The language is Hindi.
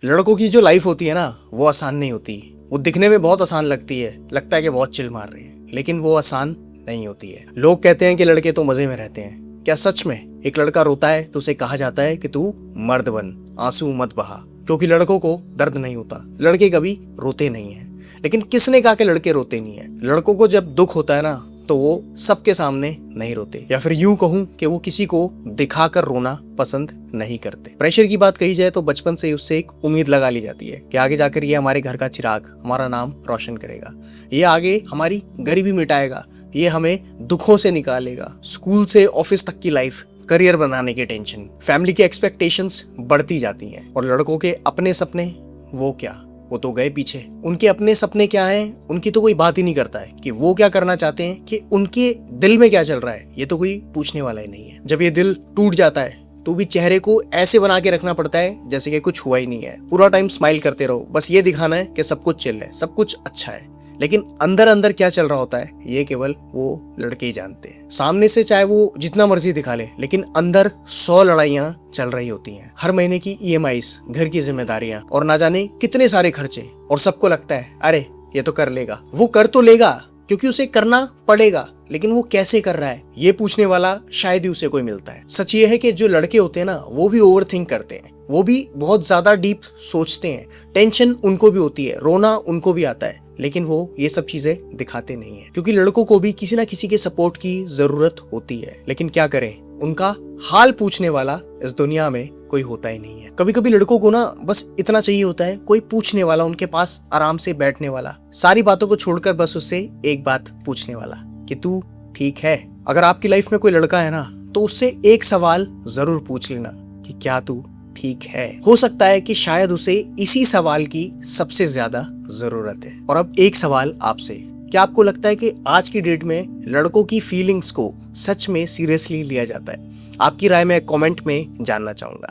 लड़कों की जो लाइफ होती है ना, वो आसान नहीं होती। वो दिखने में बहुत आसान लगती है, लगता है कि बहुत चिल मार रहे हैं, लेकिन वो आसान नहीं होती है। लोग कहते हैं कि लड़के तो मजे में रहते हैं। क्या सच में एक लड़का रोता है तो उसे कहा जाता है कि तू मर्द बन, आंसू मत बहा, क्योंकि लड़कों को दर्द नहीं होता। लड़के कभी रोते नहीं है। लेकिन किसने कहा कि लड़के रोते नहीं है? लड़कों को जब दुख होता है ना, तो वो सबके सामने नहीं रोते, या फिर यूं कहूं कि वो किसी को दिखाकर रोना पसंद नहीं करते। प्रेशर की बात कही जाए तो बचपन से ही उससे एक उम्मीद लगा ली जाती है कि आगे जाकर ये हमारे घर का चिराग, हमारा नाम रोशन करेगा, ये आगे हमारी गरीबी मिटाएगा, ये हमें दुखों से निकालेगा। स्कूल से ऑफिस तक की लाइफ, करियर बनाने की टेंशन, फैमिली की एक्सपेक्टेशंस बढ़ती जाती हैं। और लड़कों के अपने सपने, वो क्या, वो तो गए पीछे। उनके अपने सपने क्या हैं, उनकी तो कोई बात ही नहीं करता है कि वो क्या करना चाहते हैं, कि उनके दिल में क्या चल रहा है, ये तो कोई पूछने वाला ही नहीं है। जब ये दिल टूट जाता है तो भी चेहरे को ऐसे बना के रखना पड़ता है जैसे कि कुछ हुआ ही नहीं है। पूरा टाइम स्माइल करते रहो, बस ये दिखाना है कि सब कुछ चिल है, सब कुछ अच्छा है। लेकिन अंदर अंदर क्या चल रहा होता है, ये केवल वो लड़के ही जानते हैं। सामने से चाहे वो जितना मर्जी दिखा ले, लेकिन अंदर 100 लड़ाइयां चल रही होती हैं। हर महीने की EMIs, घर की जिम्मेदारियां और ना जाने कितने सारे खर्चे। और सबको लगता है अरे ये तो कर लेगा। वो कर तो लेगा क्योंकि उसे करना पड़ेगा, लेकिन वो कैसे कर रहा है ये पूछने वाला शायद ही उसे कोई मिलता है। सच ये है कि जो लड़के होते हैं ना, वो भी ओवर थिंक करते हैं, वो भी बहुत ज्यादा डीप सोचते हैं। टेंशन उनको भी होती है, रोना उनको भी आता है, लेकिन वो ये सब चीजें दिखाते नहीं है, क्योंकि लड़कों को भी किसी ना किसी के सपोर्ट की जरूरत होती है। लेकिन क्या करें, उनका हाल पूछने वाला इस दुनिया में कोई होता ही नहीं है। कभी कभी लड़कों को ना बस इतना चाहिए होता है, कोई पूछने वाला, उनके पास आराम से बैठने वाला, सारी बातों को छोड़कर बस उससे एक बात पूछने वाला कि तू ठीक है। अगर आपकी लाइफ में कोई लड़का है ना, तो उससे एक सवाल जरूर पूछ लेना कि क्या तू ठीक है। हो सकता है कि शायद उसे इसी सवाल की सबसे ज्यादा जरूरत है। और अब एक सवाल आपसे, क्या आपको लगता है कि आज की डेट में लड़कों की फीलिंग्स को सच में सीरियसली लिया जाता है? आपकी राय मैं कमेंट में जानना चाहूंगा।